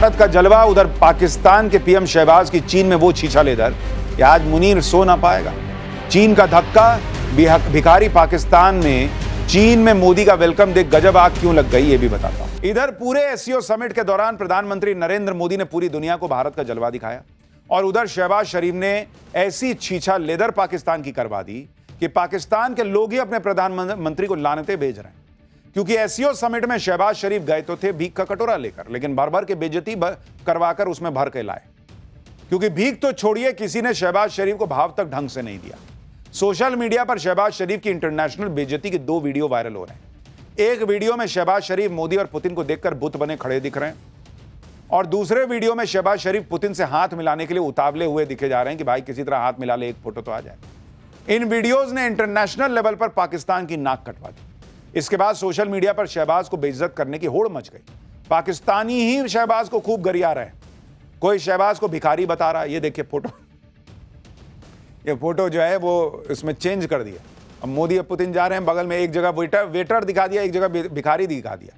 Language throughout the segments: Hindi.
भारत का जलवा, उधर पाकिस्तान के पीएम शहबाज की चीन में वो छीछा लेदर कि आज मुनीर सो ना पाएगा। चीन का धक्का, भिखारी पाकिस्तान में चीन में मोदी का वेलकम देख गजब आग क्यों लग गई, ये भी बताता हूं। इधर पूरे एससीओ समिट के दौरान प्रधानमंत्री नरेंद्र मोदी ने पूरी दुनिया को भारत का जलवा दिखाया और उधर शहबाज शरीफ ने ऐसी छीछा लेदर पाकिस्तान की करवा दी कि पाकिस्तान के लोग ही अपने प्रधानमंत्री को लानते भेज रहे हैं। क्योंकि एससीओ समिट में शहबाज शरीफ गए तो थे भीख का कटोरा लेकर, लेकिन भर भर के बेइज्जती करवाकर उसमें भर के लाए। क्योंकि भीख तो छोड़िए, किसी ने शहबाज शरीफ को भाव तक ढंग से नहीं दिया। सोशल मीडिया पर शहबाज शरीफ की इंटरनेशनल बेइज्जती के 2 वीडियो वायरल हो रहे हैं। एक वीडियो में शहबाज शरीफ मोदी और पुतिन को देखकर बुत बने खड़े दिख रहे हैं और दूसरे वीडियो में शहबाज शरीफ पुतिन से हाथ मिलाने के लिए उतावले हुए दिखे जा रहे हैं कि भाई किसी तरह हाथ मिला ले, एक फोटो तो आ जाए। इन वीडियोज ने इंटरनेशनल लेवल पर पाकिस्तान की नाक कटवा दी। इसके बाद सोशल मीडिया पर शहबाज को बेइज्जत करने की होड़ मच गई। पाकिस्तानी ही शहबाज को खूब गरिया रहे हैं। कोई शहबाज को भिखारी बता रहा है। ये देखिए फोटो, ये फोटो जो है वो इसमें चेंज कर दिया। अब मोदी और पुतिन जा रहे हैं, बगल में एक जगह वेटर दिखा दिया, एक जगह भिखारी दिखा दिया।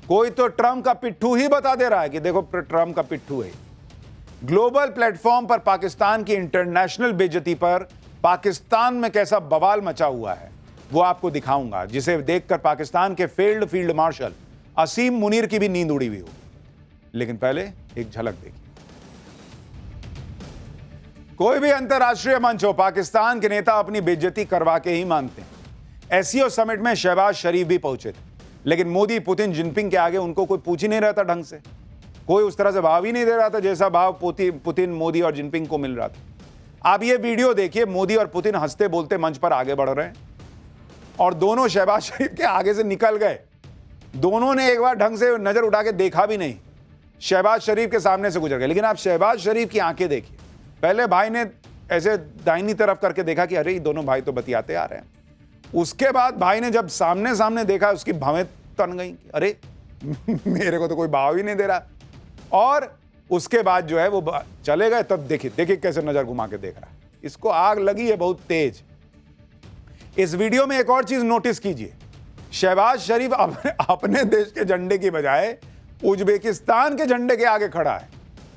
कोई तो ट्रम्प का पिट्ठू ही बता दे रहा है कि देखो ट्रम्प का पिट्ठू है। ग्लोबल प्लेटफॉर्म पर पाकिस्तान की इंटरनेशनल बेइज्जती पर पाकिस्तान में कैसा बवाल मचा हुआ है वो आपको दिखाऊंगा, जिसे देखकर पाकिस्तान के फेल्ड फील्ड मार्शल असीम मुनीर की भी नींद उड़ी हुई होगी। लेकिन पहले एक झलक देखिए। कोई भी अंतरराष्ट्रीय मंच हो, पाकिस्तान के नेता अपनी बेइज्जती करवा के ही मानते हैं। एससीओ समिट में शहबाज शरीफ भी पहुंचे थे, लेकिन मोदी, पुतिन, जिनपिंग के आगे उनको कोई पूछ ही नहीं रहा था ढंग से। कोई उस तरह से भाव ही नहीं दे रहा था जैसा भाव पुतिन, मोदी और जिनपिंग को मिल रहा था। आप ये वीडियो देखिए, मोदी और पुतिन हंसते बोलते मंच पर आगे बढ़ रहे हैं और दोनों शहबाज शरीफ के आगे से निकल गए। दोनों ने एक बार ढंग से नजर उठा के देखा भी नहीं, शहबाज शरीफ के सामने से गुजर गए। लेकिन आप शहबाज शरीफ की आंखें देखिए। पहले भाई ने ऐसे दाहिनी तरफ करके देखा कि अरे ये दोनों भाई तो बतियाते आ रहे हैं। उसके बाद भाई ने जब सामने सामने देखा, उसकी भवें तन गई, अरे मेरे को तो कोई भाव ही नहीं दे रहा। और उसके बाद जो है वो चले गए। तब देखिए कैसे नजर घुमा के देख रहा है। इसको आग लगी है बहुत तेज। इस वीडियो में एक और चीज नोटिस कीजिए। शहबाज शरीफ अपने देश के झंडे की बजाय उज्बेकिस्तान के झंडे के आगे खड़ा है।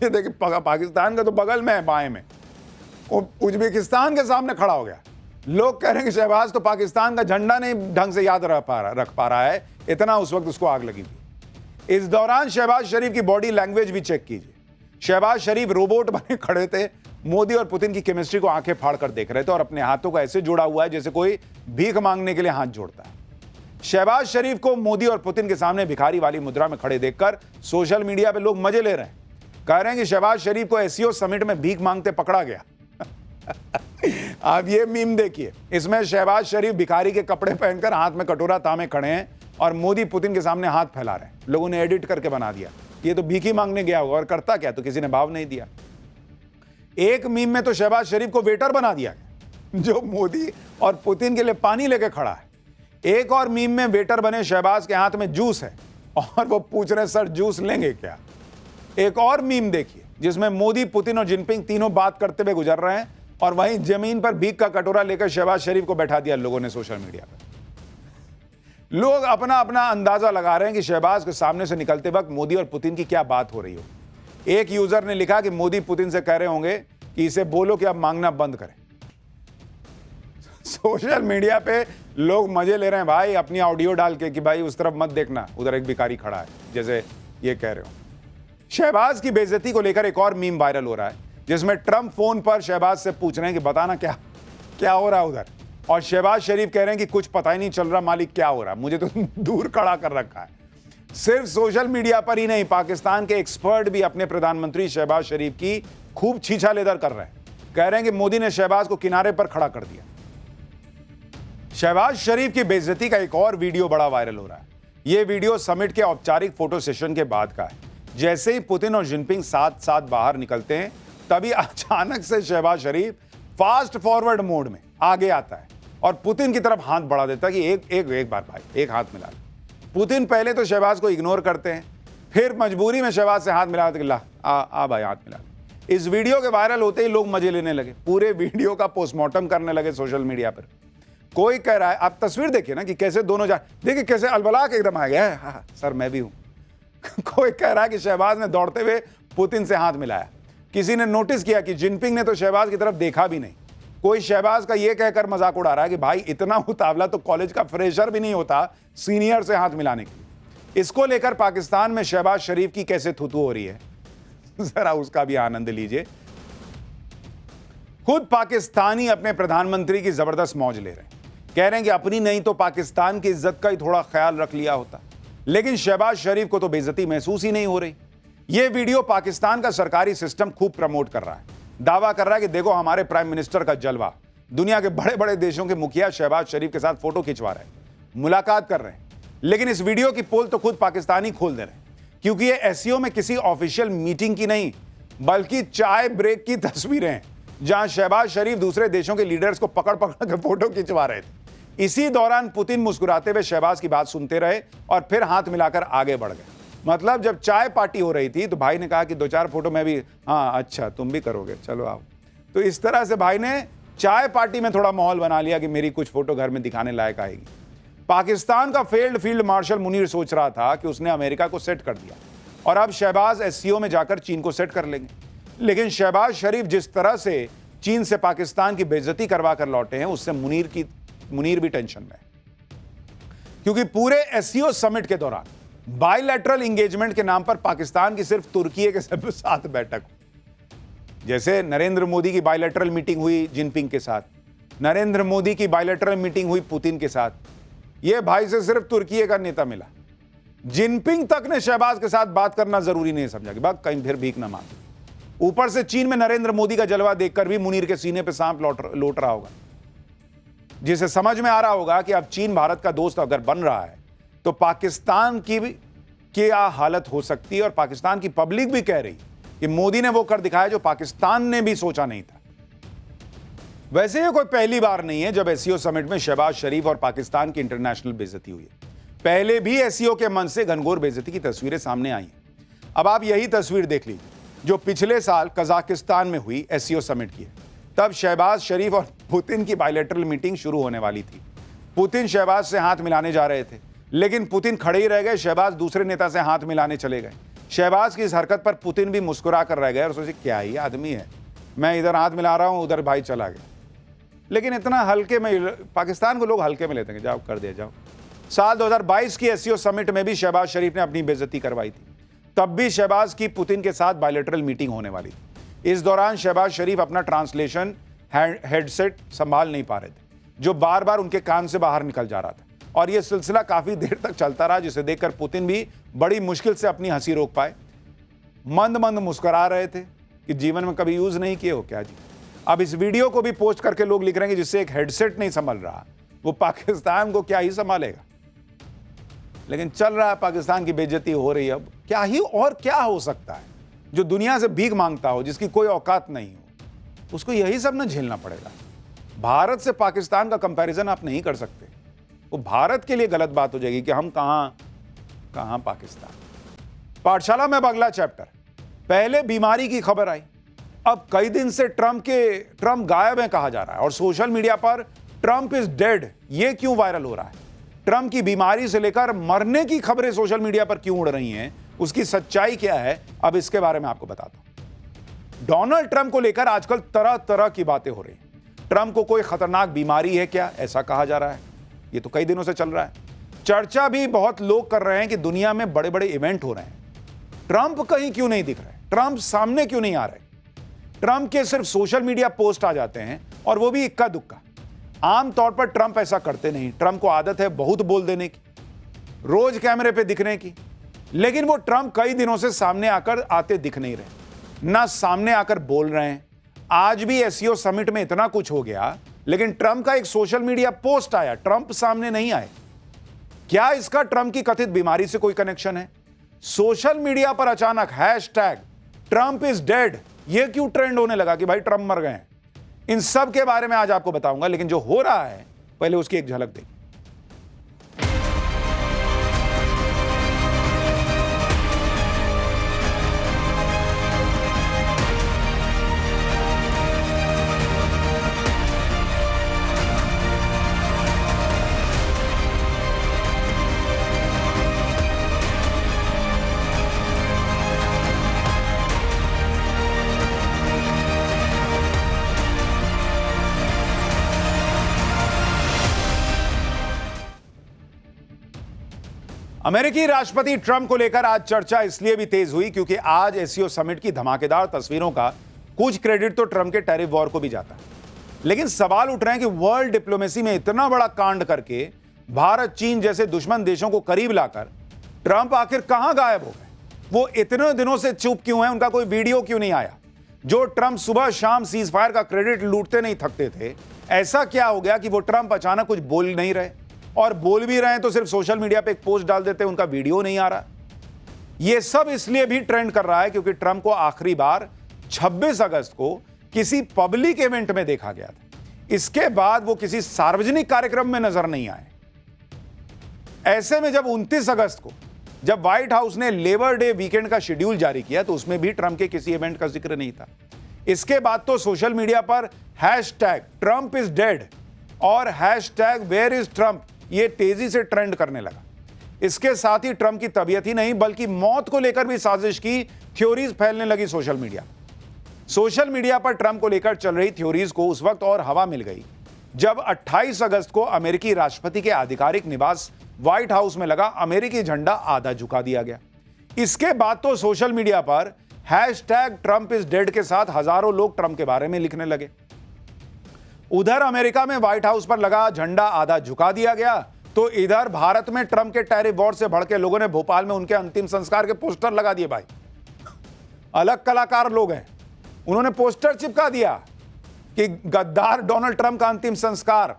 ये देखिए, पाकिस्तान का तो बगल में है, बाएं में, उज्बेकिस्तान के सामने खड़ा हो गया। लोग कह रहे हैं कि शहबाज तो पाकिस्तान का झंडा नहीं ढंग से याद रख पा रहा है, इतना उस वक्त उसको आग लगी थी। इस दौरान शहबाज शरीफ की बॉडी लैंग्वेज भी चेक कीजिए। शहबाज शरीफ रोबोट बने खड़े थे। मोदी और पुतिन की केमिस्ट्री को आंखें फाड़कर देख रहे थे और अपने हाथों को ऐसे जोड़ा हुआ है जैसे कोई भीख मांगने के लिए हाथ जोड़ता है। शहबाज शरीफ को मोदी और पुतिन के सामने भिखारी वाली मुद्रा में खड़े देखकर सोशल मीडिया पे लोग मजे ले रहे हैं। कह रहे हैं कि शहबाज शरीफ को एससीओ समिट में भीख मांगते पकड़ा गया। आप ये मीम देखिए। इसमें शहबाज शरीफ भिखारी के कपड़े पहनकर हाथ में कटोरा थामे खड़े हैं और मोदी पुतिन के सामने हाथ फैला रहे हैं। लोगों ने एडिट करके बना दिया, ये तो भीख ही मांगने गया होगा और करता क्या, तो किसी ने भाव नहीं दिया। एक मीम में तो शहबाज शरीफ को वेटर बना दिया गया जो मोदी और पुतिन के लिए पानी लेके खड़ा है। एक और मीम में वेटर बने शहबाज के हाथ में जूस है और वो पूछ रहे सर जूस लेंगे क्या। एक और मीम देखिए जिसमें मोदी, पुतिन और जिनपिंग तीनों बात करते हुए गुजर रहे हैं और वहीं जमीन पर भीख का कटोरा लेकर शहबाज शरीफ को बैठा दिया लोगों ने सोशल मीडिया पर। लोग अपना अपना अंदाजा लगा रहे हैं कि शहबाज के सामने से निकलते वक्त मोदी और पुतिन की क्या बात हो रही हो। एक यूजर ने लिखा कि मोदी पुतिन से कह रहे होंगे कि इसे बोलो कि अब मांगना बंद करें। सोशल मीडिया पे लोग मजे ले रहे हैं भाई, अपनी ऑडियो डाल के कि भाई उस तरफ मत देखना, उधर एक भिखारी खड़ा है, जैसे ये कह रहे हो। शहबाज की बेइज्जती को लेकर एक और मीम वायरल हो रहा है जिसमें ट्रम्प फोन पर शहबाज से पूछ रहे हैं कि बताना क्या हो रहा है उधर, और शहबाज शरीफ कह रहे हैं कि कुछ पता ही नहीं चल रहा मालिक, क्या हो रहा है, मुझे तो दूर खड़ा कर रखा है। सिर्फ सोशल मीडिया पर ही नहीं, पाकिस्तान के एक्सपर्ट भी अपने प्रधानमंत्री शहबाज शरीफ की खूब छीछा लेदर कर रहे हैं। कह रहे हैं कि मोदी ने शहबाज को किनारे पर खड़ा कर दिया। शहबाज शरीफ की बेइज्जती का एक और वीडियो बड़ा वायरल हो रहा है। यह वीडियो समिट के औपचारिक फोटो सेशन के बाद का है। जैसे ही पुतिन और जिनपिंग साथ साथ बाहर निकलते हैं, तभी अचानक से शहबाज शरीफ फास्ट फॉरवर्ड मोड में आगे आता है और पुतिन की तरफ हाथ बढ़ा देता है कि एक बार भाई एक हाथ मिला ले। पुतिन पहले तो शहबाज को इग्नोर करते हैं, फिर मजबूरी में शहबाज से हाथ मिलाते कि ला आ भाई हाथ मिला ले। इस वीडियो के वायरल होते ही लोग मजे लेने लगे, पूरे वीडियो का पोस्टमार्टम करने लगे सोशल मीडिया पर। कोई कह रहा है, आप तस्वीर देखिए ना कि कैसे दोनों देखिए कैसे अलबला के एकदम आ गया है, हाँ सर मैं भी हूं। कोई कह रहा है कि शहबाज ने दौड़ते हुए पुतिन से हाथ मिलाया। किसी ने नोटिस किया कि जिनपिंग ने तो शहबाज की तरफ देखा भी नहीं। कोई शहबाज का यह कहकर मजाक उड़ा रहा है कि भाई इतना उतावला तो कॉलेज का फ्रेशर भी नहीं होता सीनियर से हाथ मिलाने के। इसको लेकर पाकिस्तान में शहबाज शरीफ की कैसे थुथु हो रही है, जरा उसका भी आनंद लीजिए। खुद पाकिस्तानी अपने प्रधानमंत्री की जबरदस्त मौज ले रहे हैं, कह रहे हैं कि अपनी नहीं तो पाकिस्तान की इज्जत का ही थोड़ा ख्याल रख लिया होता। लेकिन शहबाज शरीफ को तो बेइज्जती महसूस ही नहीं हो रही। यह वीडियो पाकिस्तान का सरकारी सिस्टम खूब प्रमोट कर रहा है, दावा कर रहा है कि देखो हमारे प्राइम मिनिस्टर का जलवा। दुनिया के बड़े बड़े देशों के मुखिया शहबाज शरीफ के साथ फोटो खिंचवा रहे हैं, मुलाकात कर रहे हैं। लेकिन इस वीडियो की पोल तो खुद पाकिस्तानी खोल दे रहे हैं, क्योंकि ये एससीओ में किसी ऑफिशियल मीटिंग की नहीं बल्कि चाय ब्रेक की तस्वीरें हैं, जहां शहबाज शरीफ दूसरे देशों के लीडर्स को पकड़ पकड़ कर फोटो खिंचवा रहे थे। इसी दौरान पुतिन मुस्कुराते हुए शहबाज की बात सुनते रहे और फिर हाथ मिलाकर आगे बढ़ गए। मतलब जब चाय पार्टी हो रही थी तो भाई ने कहा कि 2-4 फोटो मैं भी, हाँ अच्छा तुम भी करोगे, चलो आओ। तो इस तरह से भाई ने चाय पार्टी में थोड़ा माहौल बना लिया कि मेरी कुछ फोटो घर में दिखाने लायक आएगी। पाकिस्तान का फेल्ड फील्ड मार्शल मुनीर सोच रहा था कि उसने अमेरिका को सेट कर दिया और अब शहबाज एससीओ में जाकर चीन को सेट कर लेंगे। लेकिन शहबाज शरीफ जिस तरह से चीन से पाकिस्तान की बेइज्जती करवा कर लौटे हैं, उससे मुनीर भी टेंशन में है, क्योंकि पूरे एससीओ समिट के दौरान बायलैटरल एंगेजमेंट के नाम पर पाकिस्तान की सिर्फ तुर्की के साथ बैठक। जैसे नरेंद्र मोदी की बायलैटरल मीटिंग हुई जिनपिंग के साथ, नरेंद्र मोदी की बायलैटरल मीटिंग हुई पुतिन के साथ, यह भाई से सिर्फ तुर्की का नेता मिला। जिनपिंग तक ने शहबाज के साथ बात करना जरूरी नहीं समझा कि बात कहीं फिर भीख ना मांगे। ऊपर से चीन में नरेंद्र मोदी का जलवा देखकर भी मुनीर के सीने पे सांप लौट रहा होगा, जिसे समझ में आ रहा होगा कि अब चीन भारत का दोस्त अगर बन रहा है तो पाकिस्तान की भी क्या हालत हो सकती है। और पाकिस्तान की पब्लिक भी कह रही कि मोदी ने वो कर दिखाया जो पाकिस्तान ने भी सोचा नहीं था। वैसे ये कोई पहली बार नहीं है जब एससीओ समिट में शहबाज शरीफ और पाकिस्तान की इंटरनेशनल बेइज्जती हुई है। पहले भी एससीओ के मंच से घनघोर बेइज्जती की तस्वीरें सामने आई हैं। अब आप यही तस्वीर देख लीजिए जो पिछले साल कजाकिस्तान में हुई एससीओ समिट की है। तब शहबाज शरीफ और पुतिन की बायलैटरल मीटिंग शुरू होने वाली थी। पुतिन शहबाज से हाथ मिलाने जा रहे थे, लेकिन पुतिन खड़े ही रह गए, शहबाज दूसरे नेता से हाथ मिलाने चले गए। शहबाज की इस हरकत पर पुतिन भी मुस्कुरा कर रह गए और सोचे क्या ही आदमी है, मैं इधर हाथ मिला रहा हूं, उधर भाई चला गया। लेकिन इतना हल्के में पाकिस्तान को लोग हल्के में लेते हैं, जाओ कर दिया जाओ। साल 2022 की एससीओ समिट में भी शहबाज शरीफ ने अपनी बेइज्जती करवाई थी। तब भी शहबाज की पुतिन के साथ बायलैटरल मीटिंग होने वाली थी। इस दौरान शहबाज शरीफ अपना ट्रांसलेशन हेडसेट संभाल नहीं पा रहे थे, जो बार बार उनके कान से बाहर निकल जा रहा था। और यह सिलसिला काफी देर तक चलता रहा, जिसे देखकर पुतिन भी बड़ी मुश्किल से अपनी हंसी रोक पाए। मंद मंद मुस्कुरा रहे थे कि जीवन में कभी यूज नहीं किए हो क्या जी। अब इस वीडियो को भी पोस्ट करके लोग लिख रहे हैं कि जिससे एक हेडसेट नहीं संभल रहा वो पाकिस्तान को क्या ही संभालेगा। लेकिन चल रहा है, पाकिस्तान की बेइज्जती हो रही है। अब क्या ही और क्या हो सकता है, जो दुनिया से भीख मांगता हो, जिसकी कोई औकात नहीं हो, उसको यही सब ना झेलना पड़ेगा। भारत से पाकिस्तान का कंपैरिजन आप नहीं कर सकते, वो भारत के लिए गलत बात हो जाएगी कि हम कहां पाकिस्तान। पाठशाला में अब अगला चैप्टर। पहले बीमारी की खबर आई, अब कई दिन से ट्रंप गायब है कहा जा रहा है और सोशल मीडिया पर ट्रंप इज डेड ये क्यों वायरल हो रहा है। ट्रंप की बीमारी से लेकर मरने की खबरें सोशल मीडिया पर क्यों उड़ रही हैं, उसकी सच्चाई क्या है, अब इसके बारे में आपको बताता हूं। डोनाल्ड ट्रंप को लेकर आजकल तरह तरह की बातें हो रही हैं। ट्रंप को कोई खतरनाक बीमारी है क्या, ऐसा कहा जा रहा है। ये तो कई दिनों से चल रहा है। चर्चा भी बहुत लोग कर रहे हैं कि दुनिया में बड़े बड़े इवेंट हो रहे हैं, ट्रंप कहीं क्यों नहीं दिख रहे, ट्रंप सामने क्यों नहीं आ रहे। ट्रंप के सिर्फ सोशल मीडिया पोस्ट आ जाते हैं और वो भी इक्का दुक्का। आमतौर पर ट्रंप ऐसा करते नहीं। ट्रंप को आदत है बहुत बोल देने की, रोज कैमरे पे दिखने की। लेकिन वो ट्रंप कई दिनों से सामने आते दिख नहीं रहे, ना सामने आकर बोल रहे हैं। आज भी एससीओ समिट में इतना कुछ हो गया, लेकिन ट्रंप का एक सोशल मीडिया पोस्ट आया, ट्रंप सामने नहीं आए। क्या इसका ट्रंप की कथित बीमारी से कोई कनेक्शन है। सोशल मीडिया पर अचानक हैशटैग ट्रंप इज डेड ये क्यों ट्रेंड होने लगा कि भाई ट्रंप मर गए हैं। इन सब के बारे में आज आपको बताऊंगा, लेकिन जो हो रहा है पहले उसकी एक झलक देखिए। अमेरिकी राष्ट्रपति ट्रंप को लेकर आज चर्चा इसलिए भी तेज हुई क्योंकि आज एससीओ समिट की धमाकेदार तस्वीरों का कुछ क्रेडिट तो ट्रंप के टैरिफ वॉर को भी जाता है। लेकिन सवाल उठ रहे हैं कि वर्ल्ड डिप्लोमेसी में इतना बड़ा कांड करके भारत चीन जैसे दुश्मन देशों को करीब लाकर ट्रंप आखिर कहां गायब हो गए? वो इतने दिनों से चुप क्यों हैं? उनका कोई वीडियो क्यों नहीं आया? जो ट्रंप सुबह शाम सीज फायर का क्रेडिट लूटते नहीं थकते थे, ऐसा क्या हो गया कि वो ट्रंप अचानक कुछ बोल नहीं रहे? और बोल भी रहे हैं तो सिर्फ सोशल मीडिया पे एक पोस्ट डाल देते हैं, उनका वीडियो नहीं आ रहा। यह सब इसलिए भी ट्रेंड कर रहा है क्योंकि ट्रंप को आखिरी बार 26 अगस्त को किसी पब्लिक इवेंट में देखा गया था। इसके बाद वो किसी सार्वजनिक कार्यक्रम में नजर नहीं आए। ऐसे में जब 29 अगस्त को जब व्हाइट हाउस ने लेबर डे वीकेंड का शेड्यूल जारी किया तो उसमें भी ट्रंप के किसी इवेंट का जिक्र नहीं था। इसके बाद तो सोशल मीडिया पर हैशटैग ट्रंप इज डेड और हैशटैग वेयर इज ट्रंप ये तेजी से ट्रेंड करने लगा। इसके साथ ही ट्रंप की तबीयत ही नहीं बल्कि मौत को लेकर भी साजिश की थ्योरीज फैलने लगी सोशल मीडिया पर ट्रंप को लेकर चल रही थ्योरीज को उस वक्त और हवा मिल गई जब 28 अगस्त को अमेरिकी राष्ट्रपति के आधिकारिक निवास व्हाइट हाउस में लगा अमेरिकी झंडा आधा झुका दिया गया। इसके बाद तो सोशल मीडिया पर हैशटैग ट्रंप इज डेड के साथ हजारों लोग ट्रंप के बारे में लिखने लगे। उधर अमेरिका में व्हाइट हाउस पर लगा झंडा आधा झुका दिया गया तो इधर भारत में ट्रंप के टैरिफ वॉर से भड़के लोगों ने भोपाल में उनके अंतिम संस्कार के पोस्टर लगा दिए। भाई अलग कलाकार लोग हैं, उन्होंने पोस्टर चिपका दिया कि गद्दार डोनाल्ड ट्रंप का अंतिम संस्कार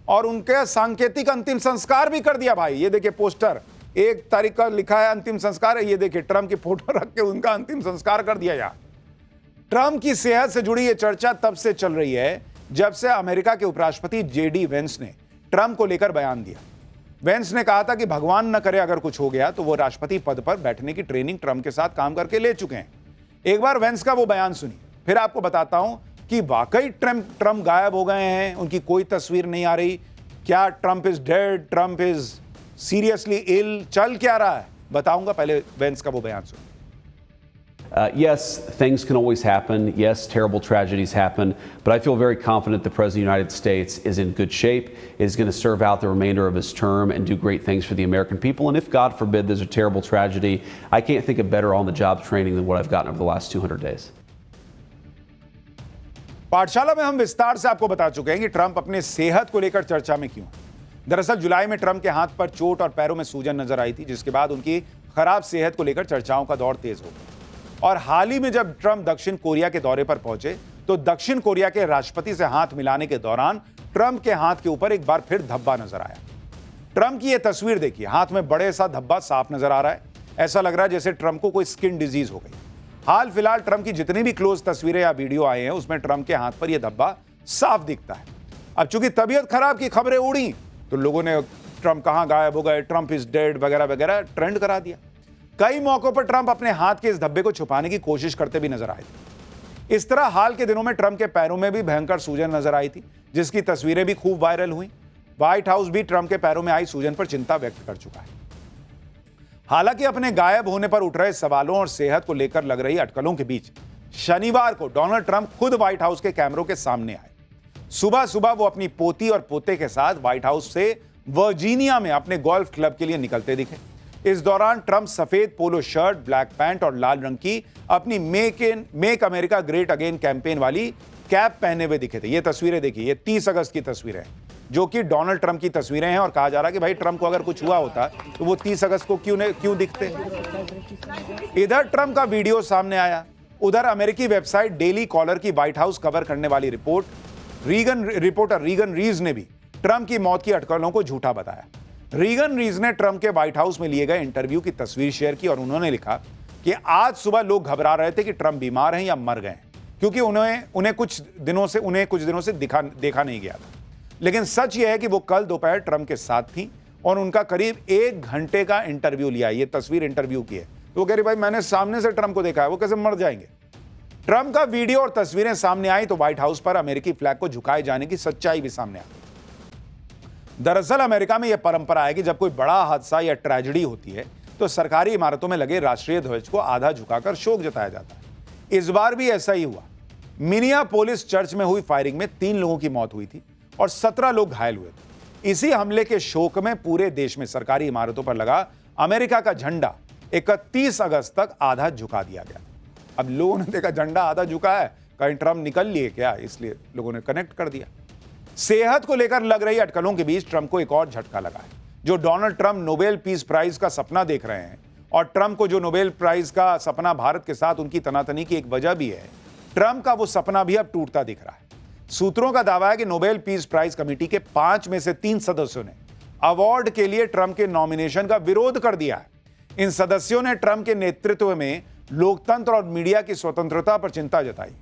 और उनके सांकेतिक अंतिम संस्कार भी कर दिया। भाई ये देखिए पोस्टर, 1 तारीख का लिखा है अंतिम संस्कार है, ये देखिए ट्रंप की फोटो रख के उनका अंतिम संस्कार कर दिया। यार ट्रंप की सेहत से जुड़ी यह चर्चा तब से चल रही है जब से अमेरिका के उपराष्ट्रपति जेडी वेंस ने ट्रंप को लेकर बयान दिया। वेंस ने कहा था कि भगवान न करे अगर कुछ हो गया तो वो राष्ट्रपति पद पर बैठने की ट्रेनिंग ट्रंप के साथ काम करके ले चुके हैं। एक बार वेंस का वो बयान सुनिए, फिर आपको बताता हूं कि वाकई ट्रंप गायब हो गए हैं, उनकी कोई तस्वीर नहीं आ रही। क्या Trump is dead, Trump is seriously ill, चल क्या रहा है बताऊंगा। पहले वेंस का वो बयान सुनिए। Yes, things can always happen. Yes, terrible tragedies happen. But I feel very confident the President of the United States is in good shape, is going to serve out the remainder of his term and do great things for the American people. And if, God forbid, there's a terrible tragedy, I can't think of better on-the-job training than what I've gotten over the last 200 days. पाठशाला में हम विस्तार से आपको बता चुके हैं कि ट्रंप अपने सेहत को लेकर चर्चा में क्यों। दरअसल जुलाई में ट्रंप के हाथ पर चोट और पैरों में सूजन नजर आई थी, जिसके बाद उनकी खराब सेहत को लेकर चर्चाओं का दौर तेज हो गया। और हाल ही में जब ट्रंप दक्षिण कोरिया के दौरे पर पहुंचे तो दक्षिण कोरिया के राष्ट्रपति से हाथ मिलाने के दौरान ट्रंप के हाथ के ऊपर एक बार फिर धब्बा नजर आया। ट्रंप की यह तस्वीर देखिए, हाथ में बड़े सा धब्बा साफ नजर आ रहा है। ऐसा लग रहा है जैसे ट्रंप को कोई स्किन डिजीज हो गई। हाल फिलहाल ट्रंप की जितनी भी क्लोज तस्वीरें या वीडियो आए हैं उसमें ट्रंप के हाथ पर यह धब्बा साफ दिखता है। अब चूंकि तबीयत खराब की खबरें उड़ी तो लोगों ने ट्रंप कहां गायब हो गए, ट्रंप इज डेड वगैरह वगैरह ट्रेंड करा दिया। कई मौकों पर ट्रंप अपने हाथ के इस धब्बे को छुपाने की कोशिश करते भी नजर आए थे। इस तरह हाल के दिनों में ट्रंप के पैरों में भी भयंकर सूजन नजर आई थी, जिसकी तस्वीरें भी खूब वायरल हुई। व्हाइट हाउस भी ट्रंप के पैरों में आई सूजन पर चिंता व्यक्त कर चुका है। हालांकि अपने गायब होने पर उठ रहे सवालों और सेहत को लेकर लग रही अटकलों के बीच शनिवार को डोनाल्ड ट्रंप खुद व्हाइट हाउस के कैमरों के सामने आए। सुबह सुबह वो अपनी पोती और पोते के साथ व्हाइट हाउस से वर्जीनिया में अपने गोल्फ क्लब के लिए निकलते दिखे। इस दौरान ट्रंप सफेद पोलो शर्ट, ब्लैक पैंट और लाल रंग की अपनी make America great again campaign वाली कैप पहने हुए दिखे थे। ये तस्वीरें देखिए, ये 30 अगस्त की तस्वीरें हैं जो कि डोनाल्ड ट्रंप की तस्वीरें हैं। और कहा जा रहा है कि भाई ट्रंप को अगर कुछ हुआ होता तो वो 30 अगस्त को क्यों दिखते। इधर ट्रंप का वीडियो सामने आया, उधर अमेरिकी वेबसाइट डेली कॉलर की व्हाइट हाउस कवर करने वाली रिपोर्टर रीगन रीज ने भी ट्रंप की मौत की अटकलों को झूठा बताया। रीगन रीज ने ट्रंप के व्हाइट हाउस में लिए गए इंटरव्यू की तस्वीर शेयर की और उन्होंने लिखा कि आज सुबह लोग घबरा रहे थे कि ट्रंप बीमार हैं या मर गए हैं, क्योंकि उन्हें कुछ दिनों से देखा नहीं गया था। लेकिन सच यह है कि वो कल दोपहर ट्रंप के साथ थी और उनका करीब 1 घंटे का इंटरव्यू लिया। ये तस्वीर इंटरव्यू की है। तो वो कह रही भाई मैंने सामने से ट्रंप को देखा है, वो कैसे मर जाएंगे। ट्रंप का वीडियो और तस्वीरें सामने आई तो व्हाइट हाउस पर अमेरिकी फ्लैग को झुकाए जाने की सच्चाई भी सामने आ गई। दरअसल अमेरिका में यह परंपरा है कि जब कोई बड़ा हादसा या ट्रेजेडी होती है तो सरकारी इमारतों में लगे राष्ट्रीय ध्वज को आधा झुकाकर शोक जताया जाता है। इस बार भी ऐसा ही हुआ। मिनियापोलिस चर्च में हुई फायरिंग में 3 लोगों की मौत हुई थी और 17 लोग घायल हुए थे। इसी हमले के शोक में पूरे देश में सरकारी इमारतों पर लगा अमेरिका का झंडा 31 अगस्त तक आधा झुका दिया गया। अब लोगों ने देखा झंडा आधा झुका है, कहीं ट्रंप निकल लिए क्या, इसलिए लोगों ने कनेक्ट कर दिया। सेहत को लेकर लग रही अटकलों के बीच ट्रंप को एक और झटका लगा है। जो Donald Trump Nobel peace prize का सपना देख रहे हैं, और ट्रंप को जो नोबेल प्राइज का सपना भारत के साथ उनकी तनातनी की एक वजह भी है, ट्रंप का वो सपना भी अब टूटता दिख रहा है। सूत्रों का दावा है कि नोबेल पीस प्राइज कमेटी के 5 में से 3 सदस्यों ने अवार्ड के लिए ट्रंप के नॉमिनेशन का विरोध कर दिया है। इन सदस्यों ने ट्रंप के नेतृत्व में लोकतंत्र और मीडिया की स्वतंत्रता पर चिंता जताई।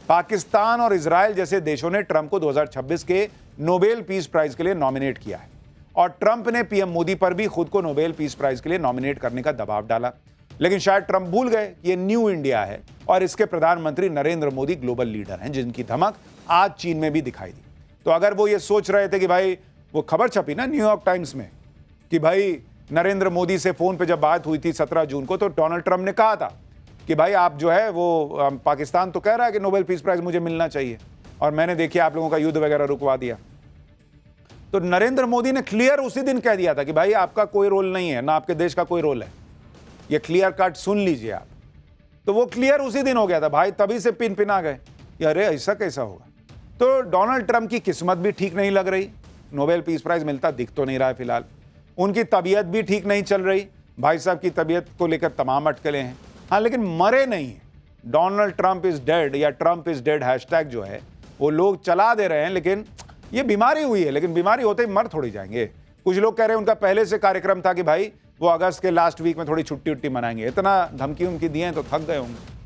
पाकिस्तान और इजराइल जैसे देशों ने ट्रंप को 2026 के नोबेल पीस प्राइज के लिए नॉमिनेट किया है, और ट्रंप ने पीएम मोदी पर भी खुद को नोबेल पीस प्राइज के लिए नॉमिनेट करने का दबाव डाला। लेकिन शायद ट्रंप भूल गए कि ये न्यू इंडिया है और इसके प्रधानमंत्री नरेंद्र मोदी ग्लोबल लीडर हैं, जिनकी धमक आज चीन में भी दिखाई दी। तो अगर वो ये सोच रहे थे कि भाई, वो खबर छपी ना न्यूयॉर्क टाइम्स में कि भाई नरेंद्र मोदी से फोन पे जब बात हुई थी 17 जून को, तो डोनाल्ड ट्रंप ने कहा था कि भाई आप जो है वो पाकिस्तान तो कह रहा है कि नोबेल पीस प्राइज मुझे मिलना चाहिए, और मैंने देखिए आप लोगों का युद्ध वगैरह रुकवा दिया। तो नरेंद्र मोदी ने क्लियर उसी दिन कह दिया था कि भाई आपका कोई रोल नहीं है, ना आपके देश का कोई रोल है, ये क्लियर कट सुन लीजिए आप। तो वो क्लियर उसी दिन हो गया था भाई, तभी से पिन पिन आ गए, अरे ऐसा कैसा होगा। तो डोनाल्ड ट्रंप की किस्मत भी ठीक नहीं लग रही, नोबेल पीस प्राइज मिलता दिख तो नहीं रहा है फिलहाल। उनकी तबीयत भी ठीक नहीं चल रही, भाई साहब की तबीयत को लेकर तमाम अटकलें हैं। हाँ, लेकिन मरे नहीं हैं। डोनाल्ड ट्रंप इज डेड या ट्रंप इज डेड हैशटैग जो है वो लोग चला दे रहे हैं, लेकिन ये बीमारी हुई है, लेकिन बीमारी होते ही मर थोड़ी जाएंगे। कुछ लोग कह रहे हैं उनका पहले से कार्यक्रम था कि भाई वो अगस्त के लास्ट वीक में थोड़ी छुट्टी उट्टी मनाएंगे। इतना धमकी उनकी दिए हैं तो थक गए होंगे।